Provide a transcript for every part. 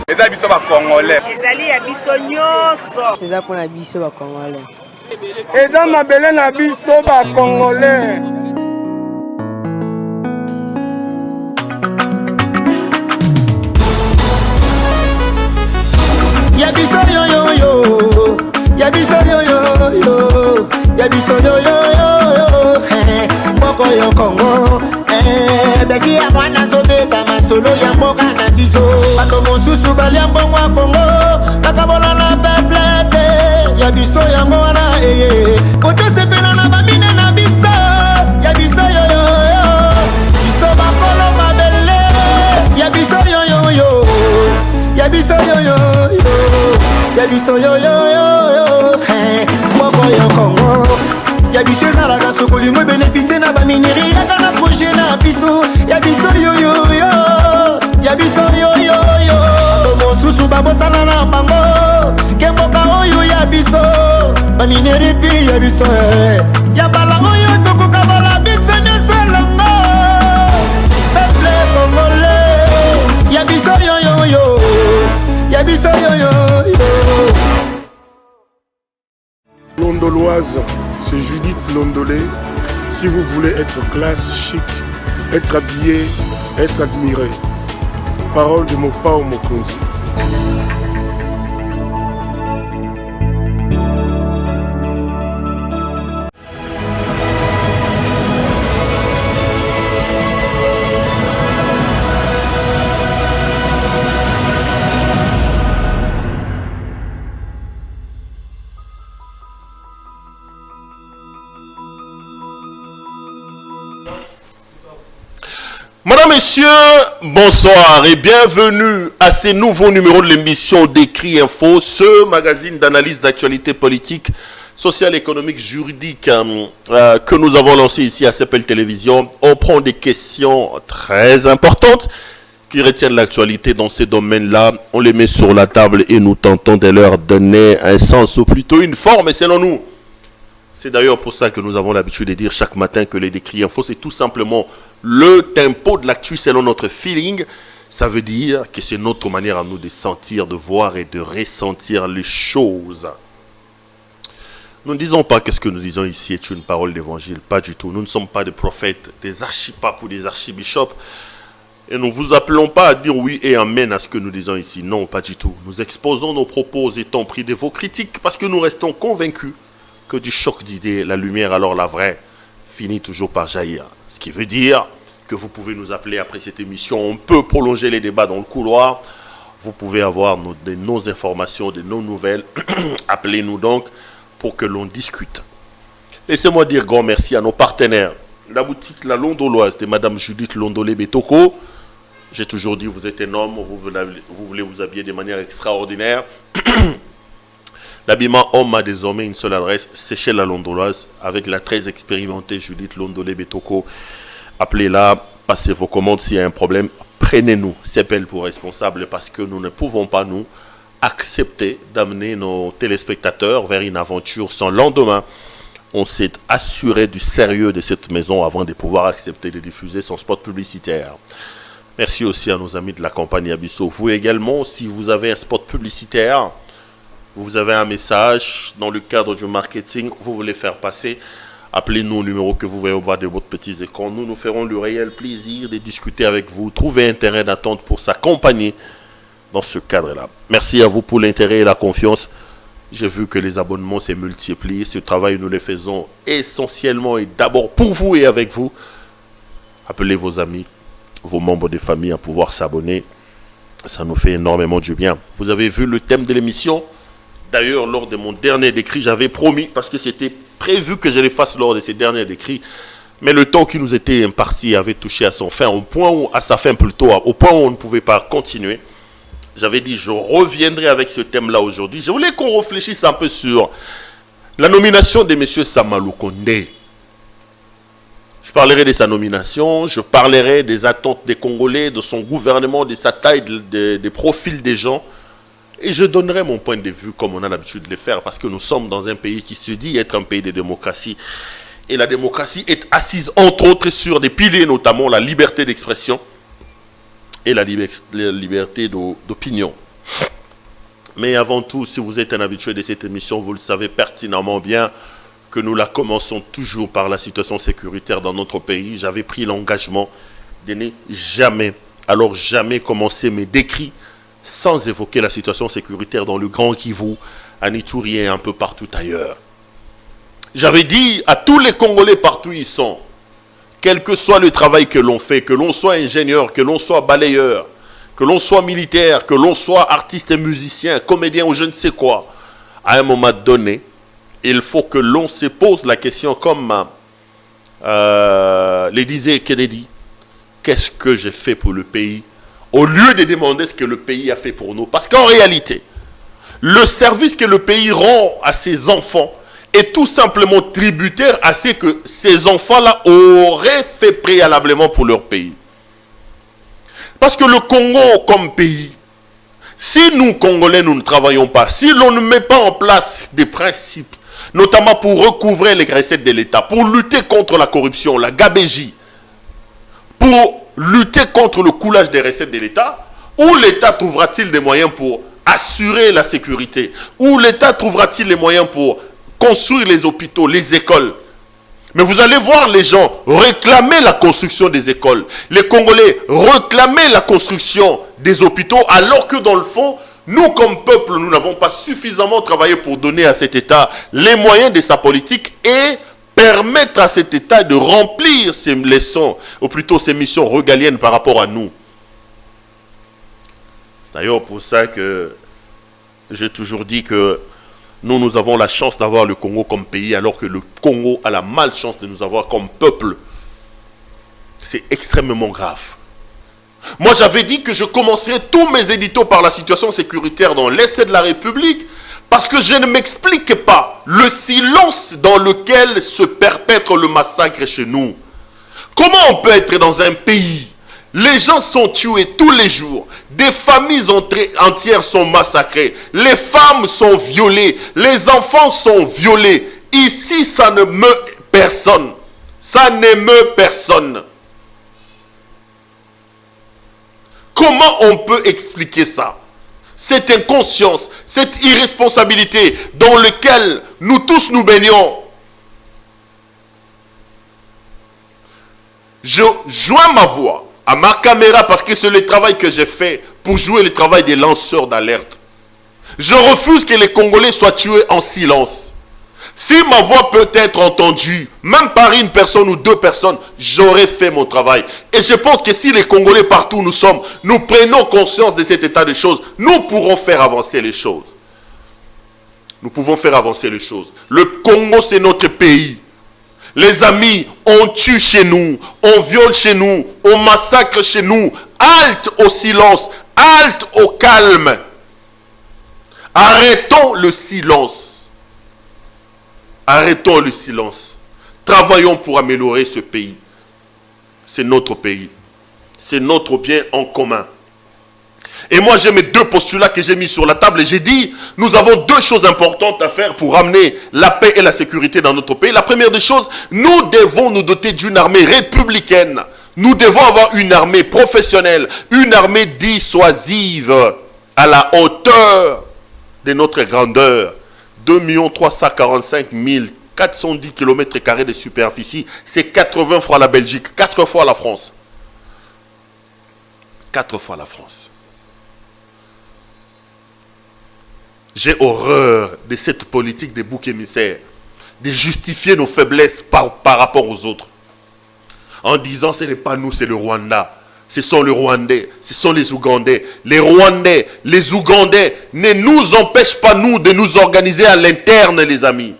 Eza biso ba Congolais. Ezali ya biso nyonso. C'est pour la biso ba Congolais. Eza mabele na biso ba Congolais. Ya biso yo yo yo. Ya biso yo yo yo. Ya biso yo yo yo. Moko yo Congo. Besi ya mwana zobeta masolo ya mboka na biso. Bato mosusu balia mbongo ya Congo. Bakabola na peplete. Ya biso ya mwana eye. Koto sepela na bamine na biso. Ya biso yo yo yo. Biso bakolo mabele. Ya biso yo yo yo. Ya biso yo yo yo. Ya biso yo yo yo. Moko yo Congo. Ya biso ezalaka sokoli mwe bénéficie na bamineri yaka na projet na biso. Ya biso yo yo yo. Ya biso yo yo yo. Mosusu babosana na bango. Kemboka oyo ya biso. Bamineri pi ya biso. Ya bala oyo tokoka bala biso neselongo. Peuple congolais. Ya biso yo yo yo. Ya biso yo yo yo. Londoloise, c'est Judith Londolé. Si vous voulez être classe, chic, être habillé, être admiré. Parole de mon Pao Mokonzi. Madame, Messieurs, bonsoir et bienvenue à ce nouveau numéro de l'émission d'Écrit Info, ce magazine d'analyse d'actualité politique, sociale, économique, juridique que nous avons lancé ici à CPL Télévision. On prend des questions très importantes qui retiennent l'actualité dans ces domaines-là. On les met sur la table et nous tentons de leur donner un sens ou plutôt une forme, et selon nous. C'est d'ailleurs pour ça que nous avons l'habitude de dire chaque matin que les Décrits Info, c'est tout simplement le tempo de l'actu selon notre feeling. Ça veut dire que c'est notre manière à nous de sentir, de voir et de ressentir les choses. Nous ne disons pas que ce que nous disons ici est une parole d'évangile, pas du tout. Nous ne sommes pas des prophètes, des archipapes ou des archibishops. Et nous ne vous appelons pas à dire oui et amen à ce que nous disons ici. Non, pas du tout. Nous exposons nos propos étant pris de vos critiques parce que nous restons convaincus que du choc d'idées, la lumière, alors la vraie, finit toujours par jaillir. Ce qui veut dire que vous pouvez nous appeler après cette émission. On peut prolonger les débats dans le couloir. Vous pouvez avoir nos informations, de nos nouvelles. Appelez-nous donc pour que l'on discute. Laissez-moi dire grand merci à nos partenaires. La boutique La Londoloise de Madame Judith Londolé Betoko. J'ai toujours dit, vous êtes un homme, vous voulez vous habiller de manière extraordinaire. L'habillement homme a désormais une seule adresse, c'est chez La Londoloise, avec la très expérimentée Judith Londolé Betoko. Appelez-la, passez vos commandes s'il y a un problème, prenez-nous, c'est elle pour responsable, parce que nous ne pouvons pas, nous, accepter d'amener nos téléspectateurs vers une aventure sans lendemain. On s'est assuré du sérieux de cette maison avant de pouvoir accepter de diffuser son spot publicitaire. Merci aussi à nos amis de la compagnie Abisso. Vous également, si vous avez un spot publicitaire, vous avez un message dans le cadre du marketing, vous voulez faire passer, appelez-nous au numéro que vous voyez au bas de votre petit écran. Nous nous ferons le réel plaisir de discuter avec vous, trouver un terrain d'attente pour s'accompagner dans ce cadre-là. Merci à vous pour l'intérêt et la confiance. J'ai vu que les abonnements se multiplient. Ce travail, nous le faisons essentiellement et d'abord pour vous et avec vous. Appelez vos amis, vos membres de famille à pouvoir s'abonner. Ça nous fait énormément du bien. Vous avez vu le thème de l'émission. D'ailleurs, lors de mon dernier décrit, j'avais promis, parce que c'était prévu que je les fasse lors de ces derniers décrits, mais le temps qui nous était imparti avait touché à son fin, au point où on ne pouvait pas continuer. J'avais dit, je reviendrai avec ce thème-là aujourd'hui. Je voulais qu'on réfléchisse un peu sur la nomination de M. Samalou Kondé. Je parlerai de sa nomination, je parlerai des attentes des Congolais, de son gouvernement, de sa taille, des profils des gens. Et je donnerai mon point de vue comme on a l'habitude de le faire, parce que nous sommes dans un pays qui se dit être un pays de démocratie. Et la démocratie est assise entre autres sur des piliers, notamment la liberté d'expression et la liberté d'opinion. Mais avant tout, si vous êtes un habitué de cette émission, vous le savez pertinemment bien que nous la commençons toujours par la situation sécuritaire dans notre pays. J'avais pris l'engagement de ne jamais, alors jamais commencer mes décrits sans évoquer la situation sécuritaire dans le Grand Kivu, à Ituri et un peu partout ailleurs. J'avais dit à tous les Congolais partout où ils sont, quel que soit le travail que l'on fait, que l'on soit ingénieur, que l'on soit balayeur, que l'on soit militaire, que l'on soit artiste et musicien, comédien ou je ne sais quoi, à un moment donné, il faut que l'on se pose la question comme le disait Kennedy, qu'est-ce que j'ai fait pour le pays, au lieu de demander ce que le pays a fait pour nous. Parce qu'en réalité, le service que le pays rend à ses enfants est tout simplement tributaire à ce que ces enfants-là auraient fait préalablement pour leur pays. Parce que le Congo comme pays, si nous, Congolais, nous ne travaillons pas, si l'on ne met pas en place des principes, notamment pour recouvrer les recettes de l'État, pour lutter contre la corruption, la gabégie, pour lutter contre le coulage des recettes de l'État, où l'État trouvera-t-il des moyens pour assurer la sécurité? Où l'État trouvera-t-il les moyens pour construire les hôpitaux, les écoles? Mais vous allez voir les gens réclamer la construction des écoles. Les Congolais réclamer la construction des hôpitaux, alors que dans le fond, nous comme peuple, nous n'avons pas suffisamment travaillé pour donner à cet État les moyens de sa politique et permettre à cet État de remplir ses leçons, ou plutôt ses missions régaliennes par rapport à nous. C'est d'ailleurs pour ça que j'ai toujours dit que nous avons la chance d'avoir le Congo comme pays, alors que le Congo a la malchance de nous avoir comme peuple. C'est extrêmement grave. Moi, j'avais dit que je commencerais tous mes éditos par la situation sécuritaire dans l'Est de la République, parce que je ne m'explique pas le silence dans lequel se perpètre le massacre chez nous. Comment on peut être dans un pays, les gens sont tués tous les jours, des familles entières sont massacrées, les femmes sont violées, les enfants sont violés. Ici, ça ne meut personne. Ça n'émeut personne. Comment on peut expliquer ça? Cette inconscience, cette irresponsabilité dans laquelle nous tous nous baignons. Je joins ma voix à ma caméra parce que c'est le travail que j'ai fait pour jouer le travail des lanceurs d'alerte. Je refuse que les Congolais soient tués en silence. Si ma voix peut être entendue, même par une personne ou deux personnes, j'aurais fait mon travail. Et je pense que si les Congolais partout où nous sommes, nous prenons conscience de cet état de choses, nous pourrons faire avancer les choses. Nous pouvons faire avancer les choses. Le Congo, c'est notre pays. Les amis, on tue chez nous, on viole chez nous, on massacre chez nous. Halte au silence, halte au calme. Arrêtons le silence. Arrêtons le silence. Travaillons pour améliorer ce pays. C'est notre pays. C'est notre bien en commun. Et moi, j'ai mes deux postulats que j'ai mis sur la table et j'ai dit, nous avons deux choses importantes à faire pour amener la paix et la sécurité dans notre pays. La première des choses, nous devons nous doter d'une armée républicaine. Nous devons avoir une armée professionnelle, une armée dissuasive à la hauteur de notre grandeur. 2 345 410 km² de superficie, c'est 80 fois la Belgique, 4 fois la France. 4 fois la France. J'ai horreur de cette politique des boucs émissaires, de justifier nos faiblesses par rapport aux autres. En disant ce n'est pas nous, c'est le Rwanda. Ce sont les Rwandais, ce sont les Ougandais. Les Rwandais, les Ougandais ne nous empêchent pas, nous, de nous organiser à l'interne, les amis.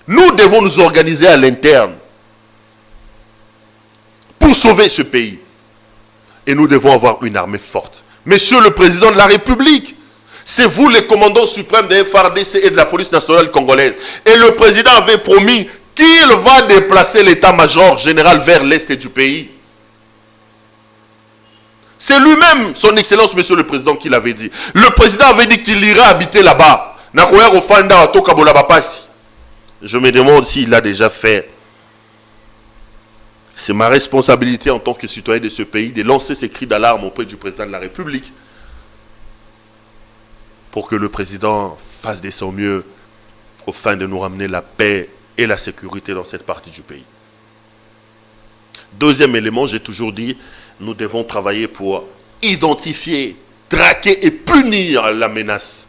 Nous devons nous organiser à l'interne pour sauver ce pays. Et nous devons avoir une armée forte. Monsieur le Président de la République, c'est vous les commandants suprêmes de FARDC et de la police nationale congolaise. Et le président avait promis qu'il va déplacer l'état-major général vers l'est du pays. C'est lui-même, son excellence, monsieur le président, qui l'avait dit. Le président avait dit qu'il irait habiter là-bas. Je me demande s'il l'a déjà fait. C'est ma responsabilité en tant que citoyen de ce pays de lancer ces cris d'alarme auprès du président de la République pour que le président fasse de son mieux au fin de nous ramener la paix et la sécurité dans cette partie du pays. Deuxième élément, j'ai toujours dit, nous devons travailler pour identifier, traquer et punir la menace.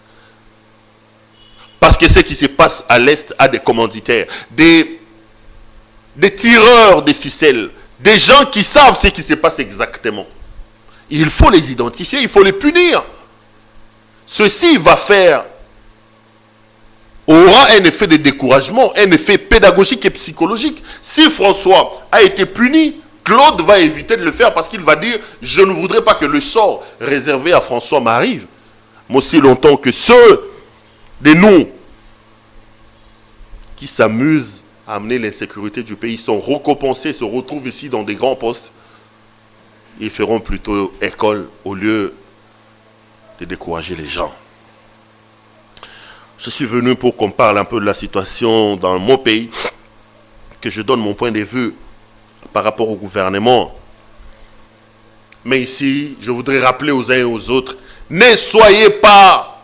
Parce que ce qui se passe à l'Est a des commanditaires, des tireurs de ficelles, des gens qui savent ce qui se passe exactement. Il faut les identifier, il faut les punir. Ceci aura un effet de découragement, un effet pédagogique et psychologique. Si François a été puni, Claude va éviter de le faire parce qu'il va dire « Je ne voudrais pas que le sort réservé à François m'arrive. » Mais aussi longtemps que ceux de nous qui s'amusent à amener l'insécurité du pays sont récompensés, se retrouvent ici dans des grands postes, ils feront plutôt école au lieu de décourager les gens. Je suis venu pour qu'on parle un peu de la situation dans mon pays, que je donne mon point de vue par rapport au gouvernement. Mais ici, je voudrais rappeler aux uns et aux autres, ne soyez pas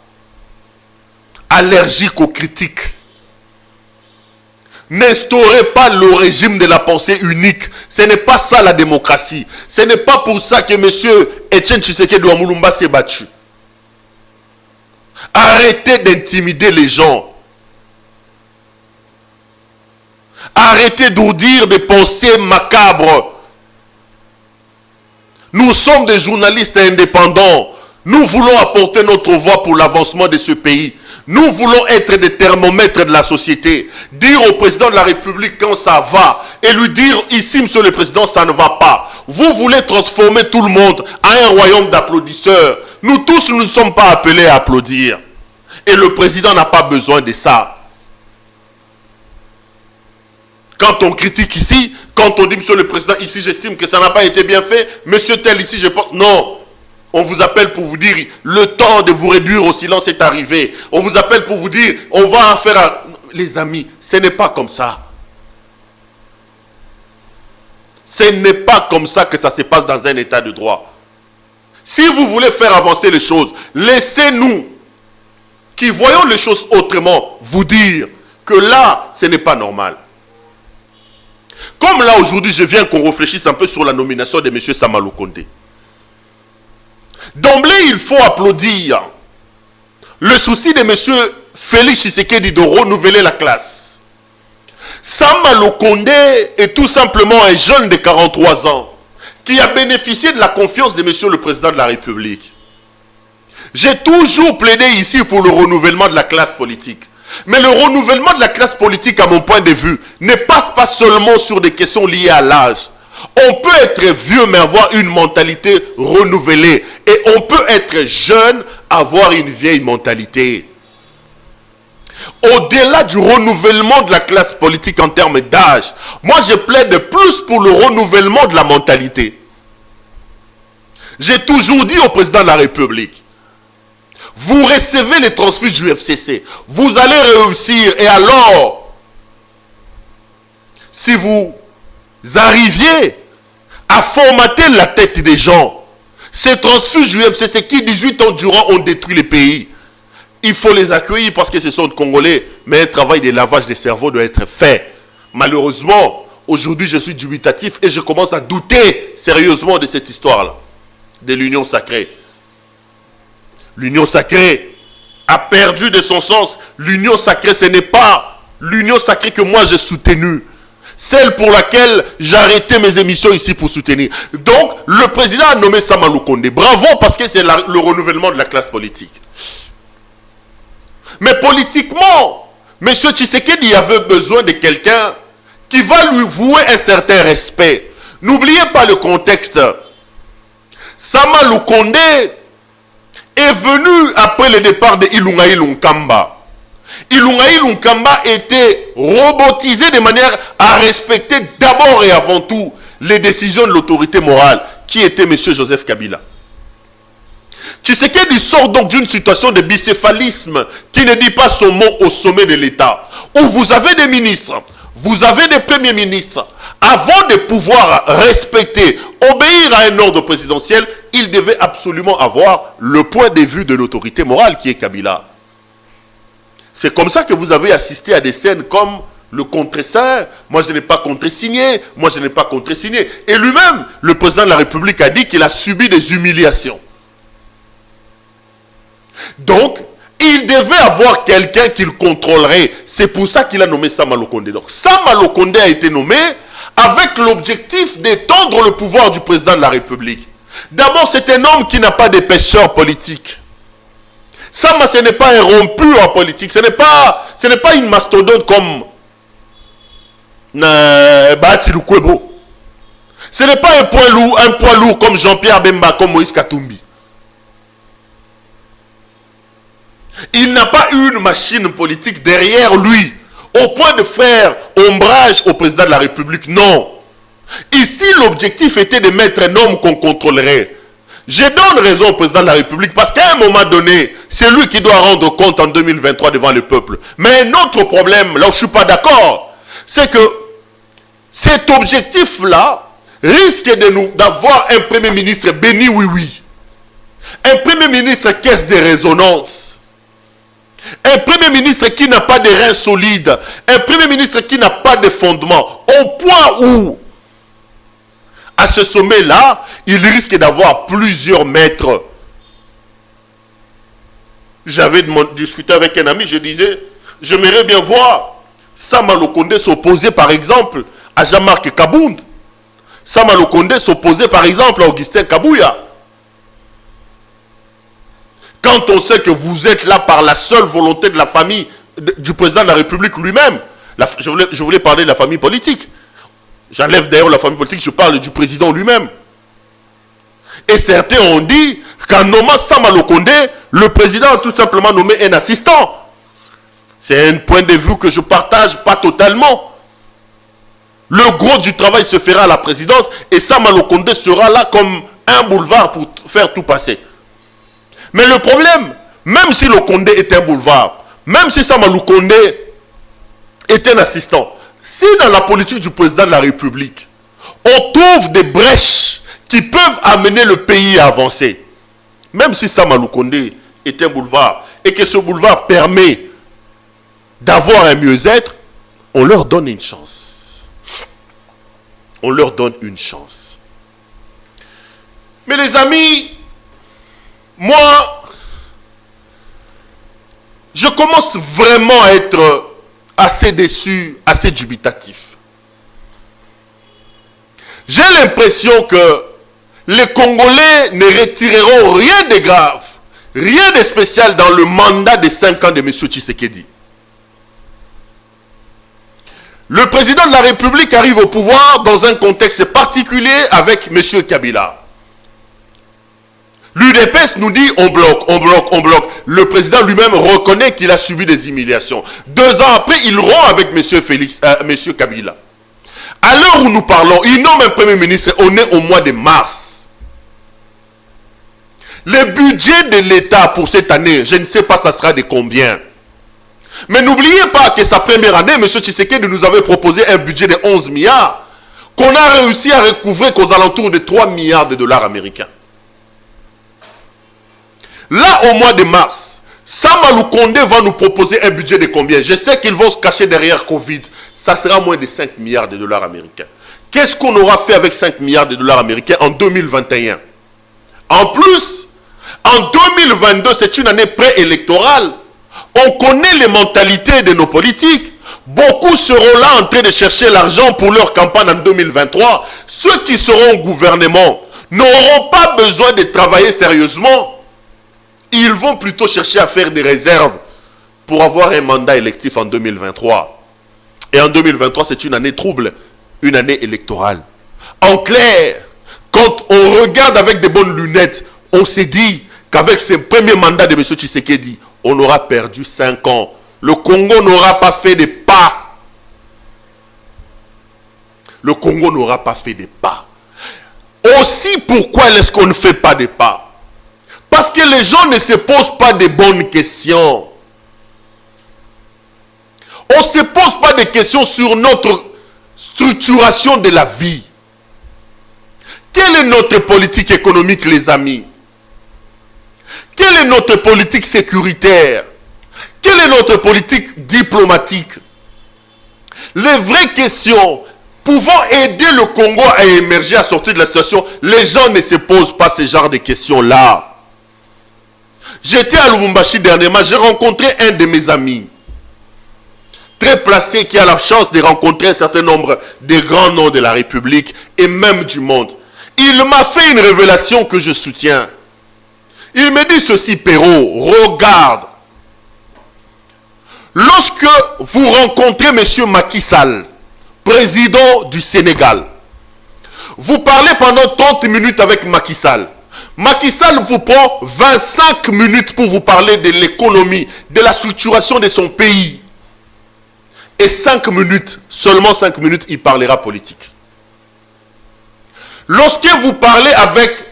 allergiques aux critiques. N'instaurez pas le régime de la pensée unique. Ce n'est pas ça la démocratie. Ce n'est pas pour ça que M. Etienne Tshisekedi Ouamulumba s'est battu. Arrêtez d'intimider les gens. Arrêtez d'ourdir des pensées macabres. Nous sommes des journalistes indépendants. Nous voulons apporter notre voix pour l'avancement de ce pays. Nous voulons être des thermomètres de la société. Dire au président de la République quand ça va et lui dire ici, monsieur le président, ça ne va pas. Vous voulez transformer tout le monde en un royaume d'applaudisseurs. Nous tous, nous ne sommes pas appelés à applaudir. Et le président n'a pas besoin de ça. Quand on critique ici, quand on dit, monsieur le président, ici, j'estime que ça n'a pas été bien fait, monsieur tel, ici, je pense... Non. On vous appelle pour vous dire, le temps de vous réduire au silence est arrivé. On vous appelle pour vous dire, on va en faire... Les amis, ce n'est pas comme ça. Ce n'est pas comme ça que ça se passe dans un état de droit. Si vous voulez faire avancer les choses, laissez-nous, qui voyons les choses autrement, vous dire que là, ce n'est pas normal. Comme là, aujourd'hui, je viens qu'on réfléchisse un peu sur la nomination de M. Sama Lukonde. D'emblée, il faut applaudir le souci de M. Félix Tshisekedi de renouveler la classe. Sama Lukonde est tout simplement un jeune de 43 ans qui a bénéficié de la confiance de M. le Président de la République. J'ai toujours plaidé ici pour le renouvellement de la classe politique. Mais le renouvellement de la classe politique, à mon point de vue, ne passe pas seulement sur des questions liées à l'âge. On peut être vieux mais avoir une mentalité renouvelée. Et on peut être jeune, avoir une vieille mentalité. Au-delà du renouvellement de la classe politique en termes d'âge, moi je plaide plus pour le renouvellement de la mentalité. J'ai toujours dit au président de la République, vous recevez les transfuges du FCC, vous allez réussir. Et alors, si vous arriviez à formater la tête des gens, ces transfuges du FCC qui 18 ans durant ont détruit les pays, il faut les accueillir parce que ce sont des Congolais, mais un travail de lavage des cerveaux doit être fait. Malheureusement, aujourd'hui je suis dubitatif et je commence à douter sérieusement de cette histoire-là, de l'union sacrée. L'union sacrée a perdu de son sens. L'union sacrée, ce n'est pas l'union sacrée que moi j'ai soutenue. Celle pour laquelle j'ai arrêté mes émissions ici pour soutenir. Donc, le président a nommé Sama Lukonde. Bravo, parce que c'est le renouvellement de la classe politique. Mais politiquement, M. Tshisekedi avait besoin de quelqu'un qui va lui vouer un certain respect. N'oubliez pas le contexte. Sama Lukonde est venu après le départ de Ilunga Ilunkamba. Ilunga Ilunkamba était robotisé de manière à respecter d'abord et avant tout les décisions de l'autorité morale qui était M. Joseph Kabila. Tshisekedi sort donc d'une situation de bicéphalisme qui ne dit pas son mot au sommet de l'État, où vous avez des ministres, vous avez des premiers ministres, avant de pouvoir respecter, obéir à un ordre présidentiel, il devait absolument avoir le point de vue de l'autorité morale qui est Kabila. C'est comme ça que vous avez assisté à des scènes comme le contreseing. Moi, je n'ai pas contresigné. Moi, je n'ai pas contresigné. Et lui-même, le président de la République a dit qu'il a subi des humiliations. Donc, il devait avoir quelqu'un qu'il contrôlerait. C'est pour ça qu'il a nommé Sama Lokonde. Donc, Sama Lokonde a été nommé avec l'objectif d'étendre le pouvoir du président de la République. D'abord, c'est un homme qui n'a pas d'épaisseur politique. Sama, ce n'est pas un rompu en politique. Ce n'est pas une mastodonte comme Bahati Lukwebo. Ce n'est pas un poids lourd comme Jean-Pierre Bemba, comme Moïse Katumbi. Il n'a pas eu une machine politique derrière lui, au point de faire ombrage au président de la République. Non. Ici, l'objectif était de mettre un homme qu'on contrôlerait. Je donne raison au président de la République parce qu'à un moment donné, c'est lui qui doit rendre compte en 2023 devant le peuple. Mais un autre problème, là où je ne suis pas d'accord, c'est que cet objectif-là risque d'avoir un premier ministre béni oui. Un premier ministre caisse de résonance. Un premier ministre qui n'a pas de reins solides. Un premier ministre qui n'a pas de fondement. Au point où, à ce sommet-là, il risque d'avoir plusieurs maîtres. J'avais discuté avec un ami, je disais, j'aimerais bien voir Sama Lokonde s'opposer par exemple à Jean-Marc Kabound. Sama Lokonde s'opposer par exemple à Augustin Kabouya. Quand on sait que vous êtes là par la seule volonté de la famille du président de la République lui-même, je voulais parler de la famille politique. J'enlève d'ailleurs la famille politique, je parle du président lui-même. Et certains ont dit qu'en nommant Sama Lokonde, le président a tout simplement nommé un assistant. C'est un point de vue que je partage pas totalement. Le gros du travail se fera à la présidence et Sama Lokonde sera là comme un boulevard pour faire tout passer. Mais le problème, même si Lokonde est un boulevard, même si Sama Lokonde est un assistant, si dans la politique du président de la République, on trouve des brèches qui peuvent amener le pays à avancer, même si Sama Lokonde est un boulevard, et que ce boulevard permet d'avoir un mieux-être, on leur donne une chance. On leur donne une chance. Mais les amis, moi, je commence vraiment à être assez déçu, assez dubitatif. J'ai l'impression que les Congolais ne retireront rien de grave, rien de spécial dans le mandat de 5 ans de M. Tshisekedi. Le président de la République arrive au pouvoir dans un contexte particulier avec M. Kabila. L'UDPS nous dit on bloque, on bloque, on bloque. Le président lui-même reconnaît qu'il a subi des humiliations. 2 ans après, il rompt avec M. Kabila. À l'heure où nous parlons, il nomme un premier ministre, on est au mois de mars. Le budget de l'État pour cette année, je ne sais pas ça sera de combien. Mais n'oubliez pas que sa première année, M. Tshisekedi nous avait proposé un budget de 11 milliards qu'on a réussi à recouvrer qu'aux alentours de 3 milliards de dollars américains. Là, au mois de mars, Sama Lokonde va nous proposer un budget de combien? Je sais qu'ils vont se cacher derrière Covid. Ça sera moins de 5 milliards de dollars américains. Qu'est-ce qu'on aura fait avec 5 milliards de dollars américains en 2021? En plus, en 2022, c'est une année préélectorale. On connaît les mentalités de nos politiques. Beaucoup seront là en train de chercher l'argent pour leur campagne en 2023. Ceux qui seront au gouvernement n'auront pas besoin de travailler sérieusement. Ils vont plutôt chercher à faire des réserves pour avoir un mandat électif en 2023. Et en 2023, c'est une année trouble, une année électorale. En clair, quand on regarde avec de bonnes lunettes, on s'est dit qu'avec ce premier mandat de M. Tshisekedi, on aura perdu 5 ans. Le Congo n'aura pas fait de pas. Le Congo n'aura pas fait de pas. Aussi, pourquoi est-ce qu'on ne fait pas de pas? Parce que les gens ne se posent pas de bonnes questions. On ne se pose pas de questions sur notre structuration de la vie. Quelle est notre politique économique, les amis? Quelle est notre politique sécuritaire? Quelle est notre politique diplomatique? Les vraies questions pouvant aider le Congo à émerger, à sortir de la situation, les gens ne se posent pas ce genre de questions-là. J'étais à Lubumbashi dernièrement, j'ai rencontré un de mes amis, très placé, qui a la chance de rencontrer un certain nombre de grands noms de la République et même du monde. Il m'a fait une révélation que je soutiens. Il me dit ceci, Perrault, regarde. Lorsque vous rencontrez M. Macky Sall, président du Sénégal, vous parlez pendant 30 minutes avec Macky Sall. Macky Sall vous prend 25 minutes pour vous parler de l'économie, de la structuration de son pays. Et 5 minutes, seulement 5 minutes, il parlera politique. Lorsque vous parlez avec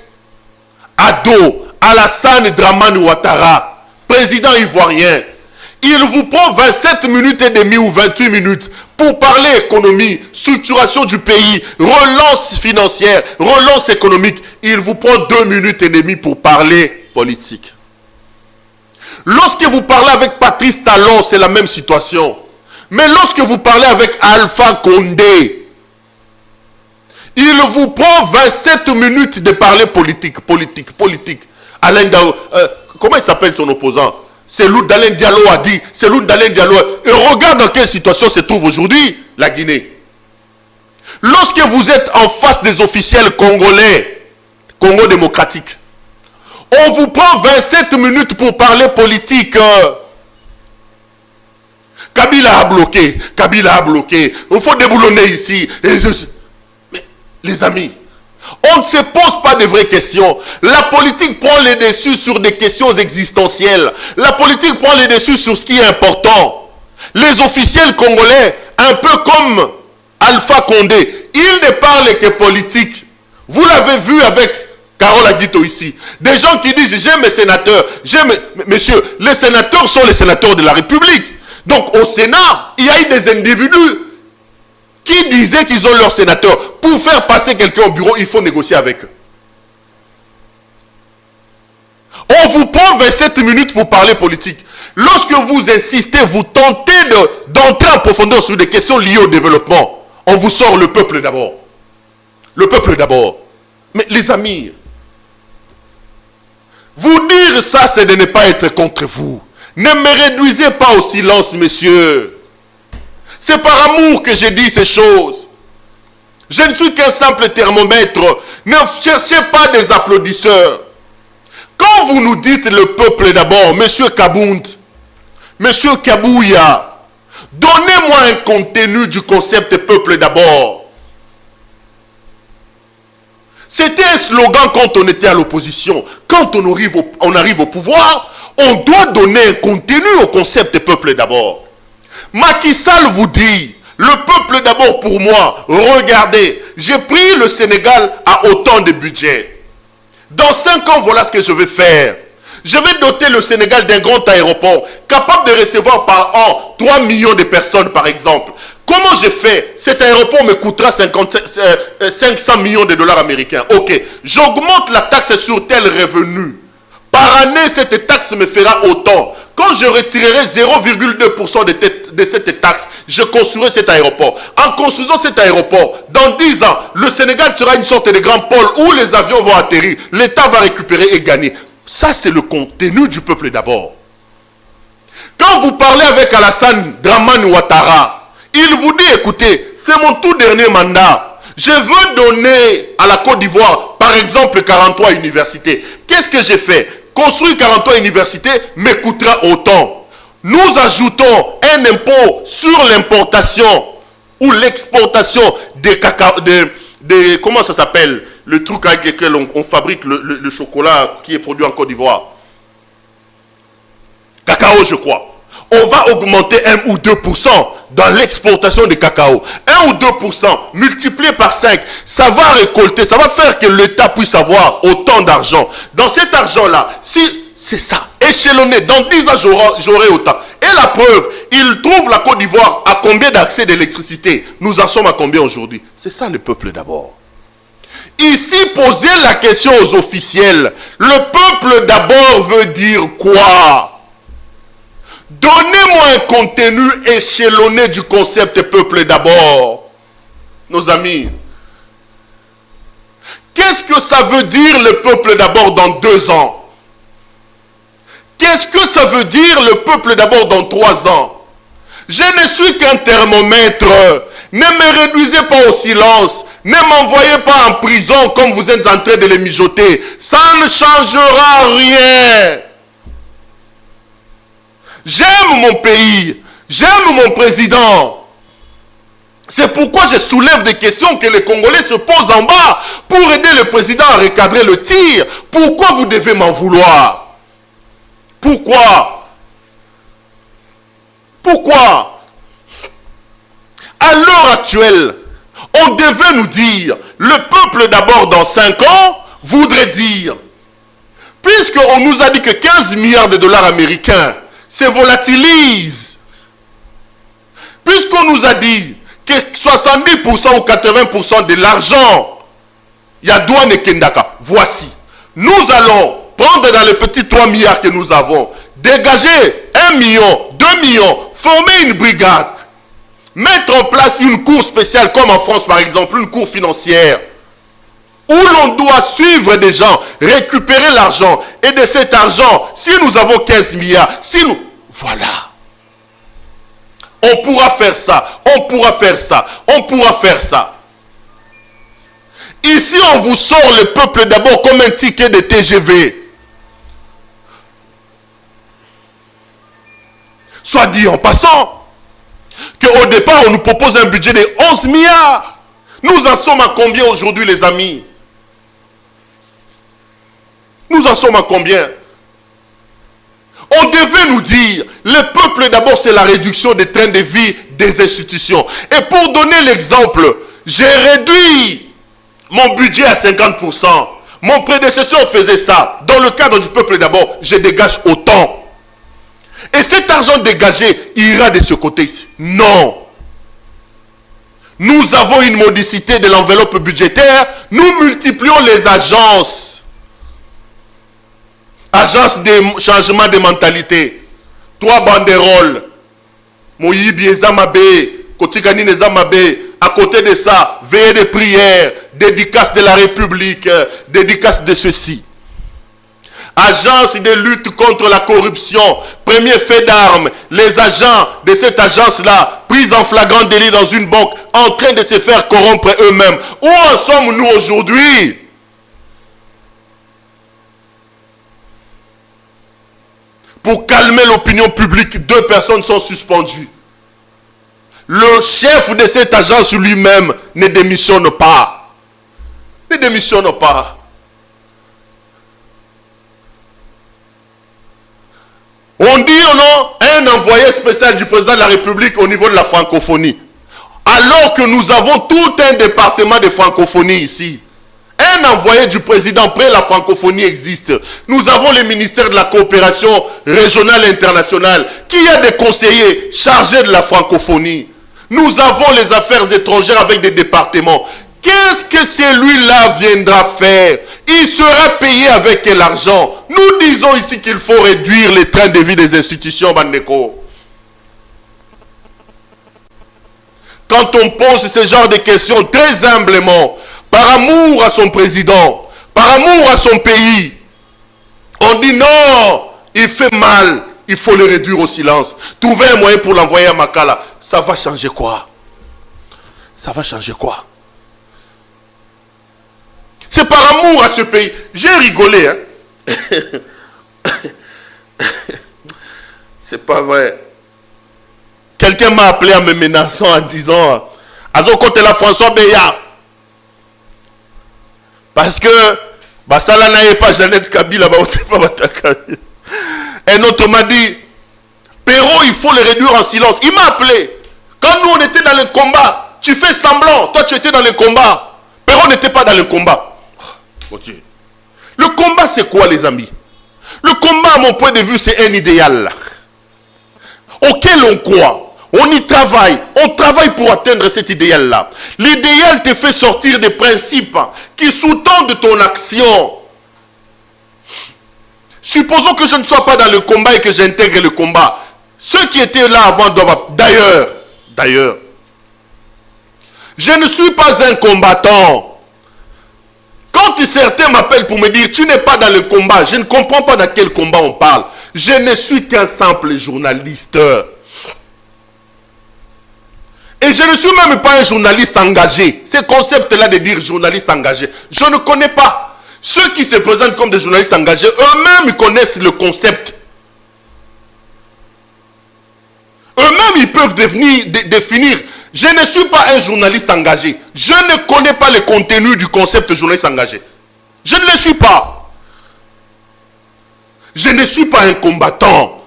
Ado, Alassane Dramane Ouattara, président ivoirien, il vous prend 27 minutes et demie ou 28 minutes pour parler économie, structuration du pays, relance financière, relance économique. Il vous prend 2 minutes et demie pour parler politique. Lorsque vous parlez avec Patrice Talon, c'est la même situation. Mais lorsque vous parlez avec Alpha Condé, il vous prend 27 minutes de parler politique. Alain Diallo, comment il s'appelle son opposant? C'est Loun Dalen Diallo a dit, c'est Loun Dalen Diallo. Et regarde dans quelle situation se trouve aujourd'hui la Guinée. Lorsque vous êtes en face des officiels congolais, Congo démocratique, on vous prend 27 minutes pour parler politique. Kabila a bloqué, il faut déboulonner ici. Mais les amis, on ne se pose pas de vraies questions. La politique prend les dessus sur des questions existentielles. La politique prend les dessus sur ce qui est important. Les officiels congolais, un peu comme Alpha Condé, ils ne parlent que politique. Vous l'avez vu avec Carole Aguito ici. Des gens qui disent, j'aime mes sénateurs. Messieurs, les sénateurs sont les sénateurs de la République. Donc au Sénat, il y a eu des individus qui disaient qu'ils ont leur sénateur. Pour faire passer quelqu'un au bureau, il faut négocier avec eux. On vous prend 27 minutes pour parler politique. Lorsque vous insistez, vous tentez d'entrer en profondeur sur des questions liées au développement, on vous sort le peuple d'abord. Le peuple d'abord. Mais les amis, vous dire ça, c'est de ne pas être contre vous. Ne me réduisez pas au silence, messieurs. C'est par amour que je dis ces choses. Je ne suis qu'un simple thermomètre. Ne cherchez pas des applaudisseurs. Quand vous nous dites le peuple d'abord, monsieur Kabound, monsieur Kabouya, donnez-moi un contenu du concept peuple d'abord. C'était un slogan quand on était à l'opposition. Quand on arrive au pouvoir, on doit donner un contenu au concept peuple d'abord. Macky Sall vous dit, le peuple d'abord pour moi, regardez, j'ai pris le Sénégal à autant de budget. Dans 5 ans, voilà ce que je vais faire. Je vais doter le Sénégal d'un grand aéroport, capable de recevoir par an 3 millions de personnes par exemple. Comment je fais? Cet aéroport me coûtera 500 millions de dollars américains. Ok, j'augmente la taxe sur tel revenu. Par année, cette taxe me fera autant. Quand je retirerai 0,2% de cette taxe, je construirai cet aéroport. En construisant cet aéroport, dans 10 ans, le Sénégal sera une sorte de grand pôle où les avions vont atterrir. L'État va récupérer et gagner. Ça, c'est le contenu du peuple d'abord. Quand vous parlez avec Alassane Dramane Ouattara, il vous dit, écoutez, c'est mon tout dernier mandat. Je veux donner à la Côte d'Ivoire, par exemple, 43 universités. Qu'est-ce que j'ai fait? Construire 43 universités me coûtera autant. Nous ajoutons un impôt sur l'importation ou l'exportation des cacao, comment ça s'appelle? Le truc avec lequel on fabrique le chocolat qui est produit en Côte d'Ivoire. Cacao, je crois. On va augmenter 1 ou 2% dans l'exportation de cacao. 1 ou 2% multiplié par 5, ça va récolter, ça va faire que l'État puisse avoir autant d'argent. Dans cet argent-là, si c'est ça, échelonné, dans 10 ans j'aurai autant. Et la preuve, ils trouvent la Côte d'Ivoire à combien d'accès d'électricité? Nous en sommes à combien aujourd'hui? C'est ça le peuple d'abord. Ici, poser la question aux officiels. Le peuple d'abord veut dire quoi? Donnez-moi un contenu échelonné du concept peuple d'abord. Nos amis. Qu'est-ce que ça veut dire le peuple d'abord dans 2 ans? Qu'est-ce que ça veut dire le peuple d'abord dans 3 ans? Je ne suis qu'un thermomètre. Ne me réduisez pas au silence. Ne m'envoyez pas en prison comme vous êtes en train de les mijoter. Ça ne changera rien. J'aime mon pays. J'aime mon président. C'est pourquoi je soulève des questions que les Congolais se posent en bas pour aider le président à recadrer le tir. Pourquoi vous devez m'en vouloir? Pourquoi? Pourquoi? À l'heure actuelle, on devait nous dire, le peuple d'abord dans 5 ans voudrait dire, puisqu'on nous a dit que 15 milliards de dollars américains se volatilisent, puisqu'on nous a dit que 70% ou 80% de l'argent, il y a douane et Kendaka, voici, nous allons prendre dans les petits 3 milliards que nous avons, dégager 1 million, 2 millions, former une brigade, mettre en place une cour spéciale comme en France par exemple, une cour financière, où l'on doit suivre des gens, récupérer l'argent, et de cet argent, si nous avons 15 milliards, si nous... Voilà. On pourra faire ça, on pourra faire ça, on pourra faire ça. Ici, on vous sort le peuple d'abord comme un ticket de TGV. Soit dit en passant, qu'au départ, on nous propose un budget de 11 milliards. Nous en sommes à combien aujourd'hui, les amis? Nous en sommes à combien? On devait nous dire, le peuple d'abord, c'est la réduction des trains de vie des institutions. Et pour donner l'exemple, j'ai réduit mon budget à 50%. Mon prédécesseur faisait ça. Dans le cadre du peuple d'abord, je dégage autant. Et cet argent dégagé ira de ce côté-ci. Non. Nous avons une modicité de l'enveloppe budgétaire. Nous multiplions les agences. Agence de changement de mentalité. 3 banderoles. Moyibi Ezamabe, Kotikani Ezamabe. À côté de ça, veillée de prière, dédicace de la République, dédicace de ceci. Agence de lutte contre la corruption, premier fait d'armes, les agents de cette agence-là, pris en flagrant délit dans une banque, en train de se faire corrompre eux-mêmes. Où en sommes-nous aujourd'hui? Pour calmer l'opinion publique, 2 personnes sont suspendues. Le chef de cette agence lui-même ne démissionne pas. Ne démissionne pas. On dit non, un envoyé spécial du président de la République au niveau de la francophonie. Alors que nous avons tout un département de francophonie ici. Un envoyé du président près la francophonie existe. Nous avons le ministère de la coopération régionale et internationale qui a des conseillers chargés de la francophonie. Nous avons les affaires étrangères avec des départements. Qu'est-ce que celui-là viendra faire? Il sera payé avec quel argent? Nous disons ici qu'il faut réduire les trains de vie des institutions, Bandeko. Quand on pose ce genre de questions très humblement, par amour à son président, par amour à son pays, on dit non, il fait mal, il faut le réduire au silence. Trouver un moyen pour l'envoyer à Makala. Ça va changer quoi? Ça va changer quoi? C'est par amour à ce pays. J'ai rigolé, hein. C'est pas vrai. Quelqu'un m'a appelé en me menaçant en disant Azo côté la François Beya. Parce que Basala n'a pas Jeannette Kabila. Un autre m'a dit Perrault, il faut le réduire en silence. Il m'a appelé. Quand nous on était dans le combat, tu fais semblant. Toi tu étais dans le combat. Perrault n'était pas dans le combat. Oh Dieu. Le combat c'est quoi les amis? Le combat à mon point de vue c'est un idéal. auquel on croit. On y travaille. On travaille pour atteindre cet idéal-là. L'idéal te fait sortir des principes qui sous-tendent ton action. Supposons que je ne sois pas dans le combat et que j'intègre le combat. Ceux qui étaient là avant doivent... D'ailleurs, je ne suis pas un combattant. Quand certains m'appellent pour me dire « Tu n'es pas dans le combat », je ne comprends pas dans quel combat on parle. Je ne suis qu'un simple journaliste. Et je ne suis même pas un journaliste engagé. Ce concept-là de dire journaliste engagé, je ne connais pas. Ceux qui se présentent comme des journalistes engagés, eux-mêmes connaissent le concept. Eux-mêmes, ils peuvent définir. Je ne suis pas un journaliste engagé. Je ne connais pas le contenu du concept journaliste engagé. Je ne le suis pas. Je ne suis pas un combattant.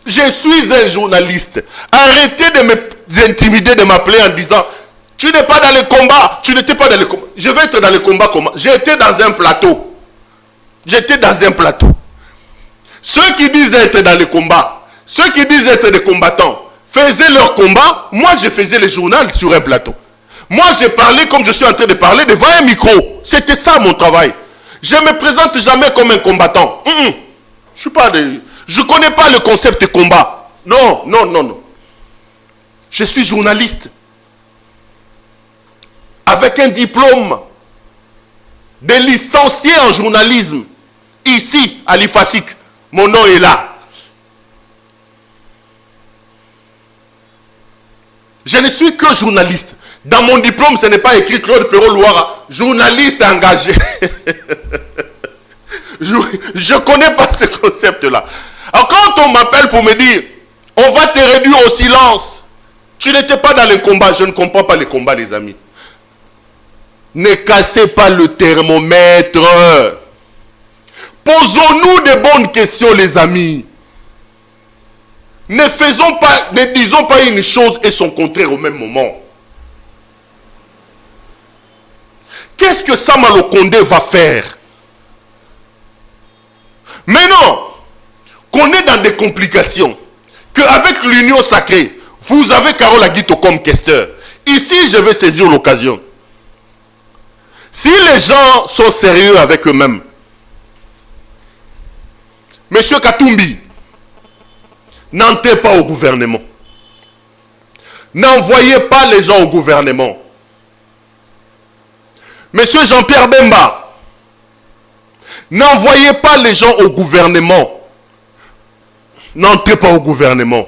Je suis un journaliste. Arrêtez de m'intimider, de m'appeler en disant « Tu n'es pas dans le combat. Tu n'étais pas dans le combat. » Je vais être dans le combat comment? J'étais dans un plateau. J'étais dans un plateau. Ceux qui disent être dans le combat, ceux qui disent être des combattants, faisaient leur combat. Moi, je faisais le journal sur un plateau. Moi, j'ai parlé comme je suis en train de parler devant un micro. C'était ça mon travail. Je ne me présente jamais comme un combattant. Je ne connais pas le concept de combat. Non. Je suis journaliste. Avec un diplôme de licencié en journalisme. Ici, à l'IFASIC. Mon nom est là. Je ne suis que journaliste. Dans mon diplôme, ce n'est pas écrit Claude Perrault-Louara, journaliste engagé. Je ne connais pas ce concept-là. Alors quand on m'appelle pour me dire, on va te réduire au silence, tu n'étais pas dans le combat, je ne comprends pas les combats, les amis. Ne cassez pas le thermomètre. Posons-nous de bonnes questions, les amis. Ne disons pas une chose et son contraire au même moment. Qu'est-ce que Samuel Condé va faire? Maintenant qu'on est dans des complications, qu'avec l'union sacrée, vous avez Carole Aguito comme questeur. Ici, je vais saisir l'occasion. Si les gens sont sérieux avec eux-mêmes, Monsieur Katumbi, n'entrez pas au gouvernement. N'envoyez pas les gens au gouvernement. Monsieur Jean-Pierre Bemba, n'envoyez pas les gens au gouvernement. N'entrez pas au gouvernement.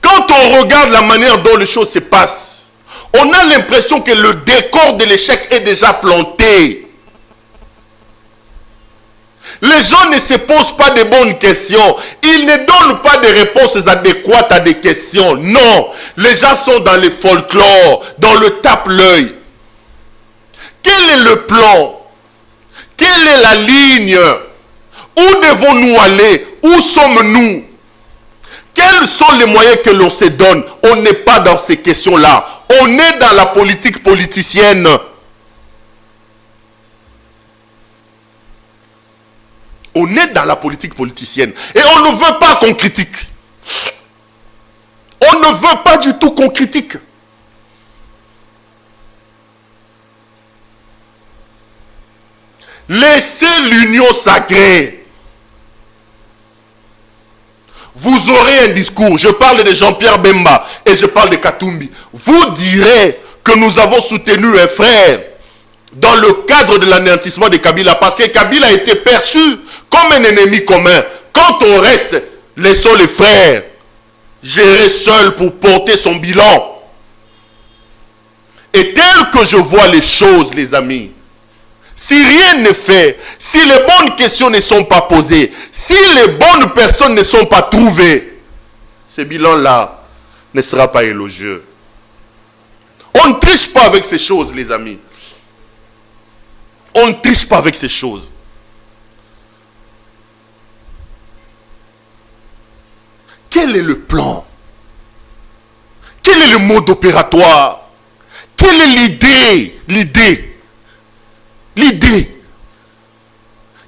Quand on regarde la manière dont les choses se passent, on a l'impression que le décor de l'échec est déjà planté. Les gens ne se posent pas de bonnes questions. Ils ne donnent pas de réponses adéquates à des questions. Non, les gens sont dans le folklore, dans le tape-l'œil. Quel est le plan? Quelle est la ligne? Où devons-nous aller? Où sommes-nous? Quels sont les moyens que l'on se donne? On n'est pas dans ces questions-là. On est dans la politique politicienne. On est dans la politique politicienne. Et on ne veut pas qu'on critique. On ne veut pas du tout qu'on critique. Laissez l'union sacrée. Vous aurez un discours. Je parle de Jean-Pierre Bemba et je parle de Katumbi. Vous direz que nous avons soutenu un frère dans le cadre de l'anéantissement de Kabila, parce que Kabila a été perçu comme un ennemi commun. Quand on reste, laissons les frères gérer seuls pour porter son bilan. Et tel que je vois les choses, les amis, si rien n'est fait, si les bonnes questions ne sont pas posées, si les bonnes personnes ne sont pas trouvées, ce bilan-là ne sera pas élogieux. On ne triche pas avec ces choses, les amis. On ne triche pas avec ces choses. Quel est le plan? Quel est le mode opératoire? Quelle est l'idée?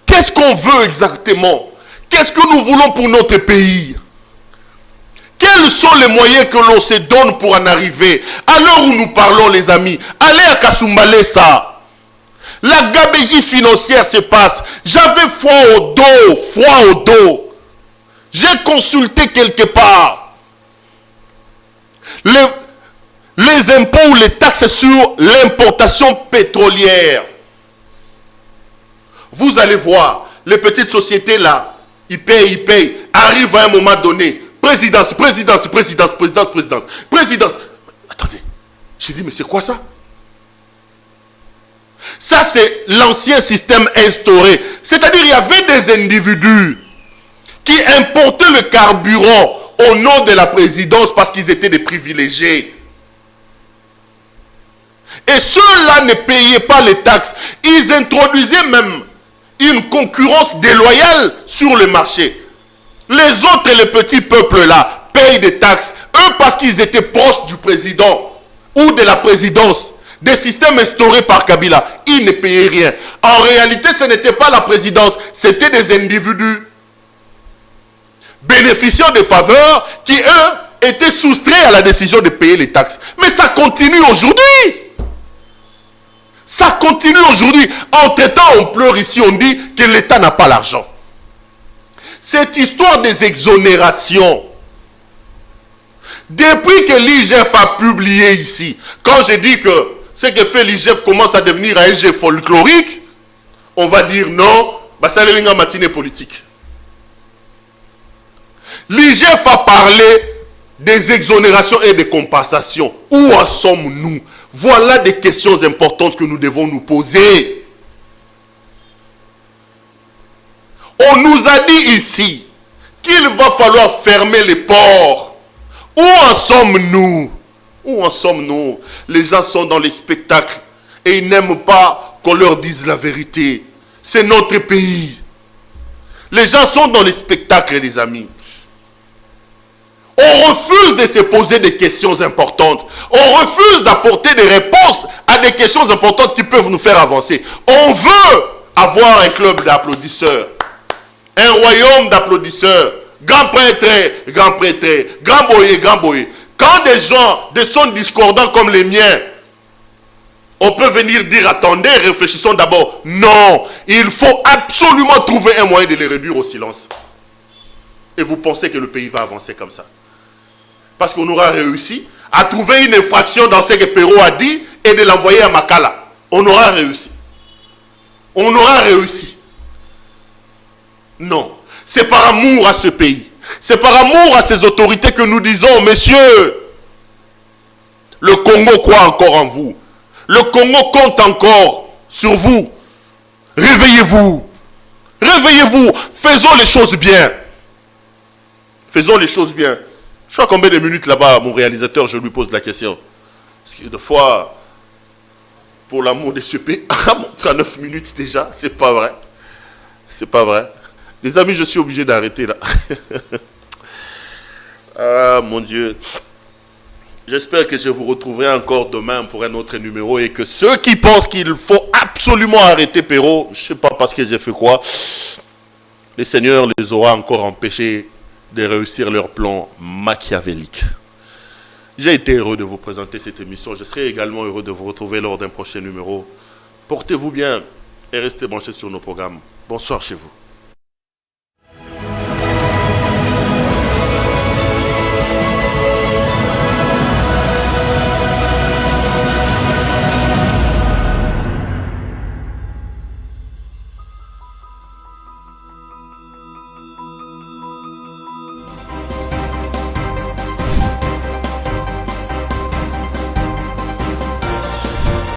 Qu'est-ce qu'on veut exactement? Qu'est-ce que nous voulons pour notre pays? Quels sont les moyens que l'on se donne pour en arriver? À l'heure où nous parlons, les amis, allez à Kasumbalesa. La gabégie financière se passe. J'avais foi au dos. J'ai consulté quelque part les impôts ou les taxes sur l'importation pétrolière. Vous allez voir, les petites sociétés là, ils payent. Arrive à un moment donné, présidence. Attendez, j'ai dit, mais c'est quoi ça? Ça, c'est l'ancien système instauré. C'est-à-dire, il y avait des individus qui importaient le carburant au nom de la présidence parce qu'ils étaient des privilégiés. Et ceux-là ne payaient pas les taxes. Ils introduisaient même une concurrence déloyale sur le marché. Les autres et les petits peuples-là payent des taxes. Eux, parce qu'ils étaient proches du président ou de la présidence, des systèmes instaurés par Kabila, ils ne payaient rien. En réalité, ce n'était pas la présidence, c'était des individus bénéficiant de faveurs qui, eux, étaient soustraits à la décision de payer les taxes. Mais ça continue aujourd'hui. Ça continue aujourd'hui. Entre-temps, on pleure ici, on dit que l'État n'a pas l'argent. Cette histoire des exonérations, depuis que l'IGF a publié ici, quand je dis que ce que fait l'IGF commence à devenir un jeu folklorique, on va dire non, ça c'est une matinée politique. L'IGF a parlé des exonérations et des compensations. Où en sommes-nous? Voilà des questions importantes que nous devons nous poser. On nous a dit ici qu'il va falloir fermer les ports. Où en sommes-nous? Où en sommes-nous? Les gens sont dans les spectacles et ils n'aiment pas qu'on leur dise la vérité. C'est notre pays. Les gens sont dans les spectacles, les amis. On refuse de se poser des questions importantes. On refuse d'apporter des réponses à des questions importantes qui peuvent nous faire avancer. On veut avoir un club d'applaudisseurs. Un royaume d'applaudisseurs. Grand prêtre, grand boyer. Quand des gens de sons discordants comme les miens, on peut venir dire, attendez, réfléchissons d'abord. Non, il faut absolument trouver un moyen de les réduire au silence. Et vous pensez que le pays va avancer comme ça? Parce qu'on aura réussi à trouver une infraction dans ce que Perrault a dit et de l'envoyer à Makala. On aura réussi. On aura réussi. Non. C'est par amour à ce pays. C'est par amour à ces autorités que nous disons, messieurs, le Congo croit encore en vous. Le Congo compte encore sur vous. Réveillez-vous. Réveillez-vous. Faisons les choses bien. Faisons les choses bien. Je crois combien de minutes là-bas, mon réalisateur, je lui pose la question. Parce que des fois, pour l'amour de ce pays, 39 minutes déjà, c'est pas vrai. C'est pas vrai. Les amis, je suis obligé d'arrêter là. Ah, mon Dieu. J'espère que je vous retrouverai encore demain pour un autre numéro et que ceux qui pensent qu'il faut absolument arrêter Perrault, je ne sais pas parce que j'ai fait quoi, le Seigneur les aura encore empêchés de réussir leur plan machiavélique. J'ai été heureux de vous présenter cette émission. Je serai également heureux de vous retrouver lors d'un prochain numéro. Portez-vous bien et restez branchés sur nos programmes. Bonsoir chez vous.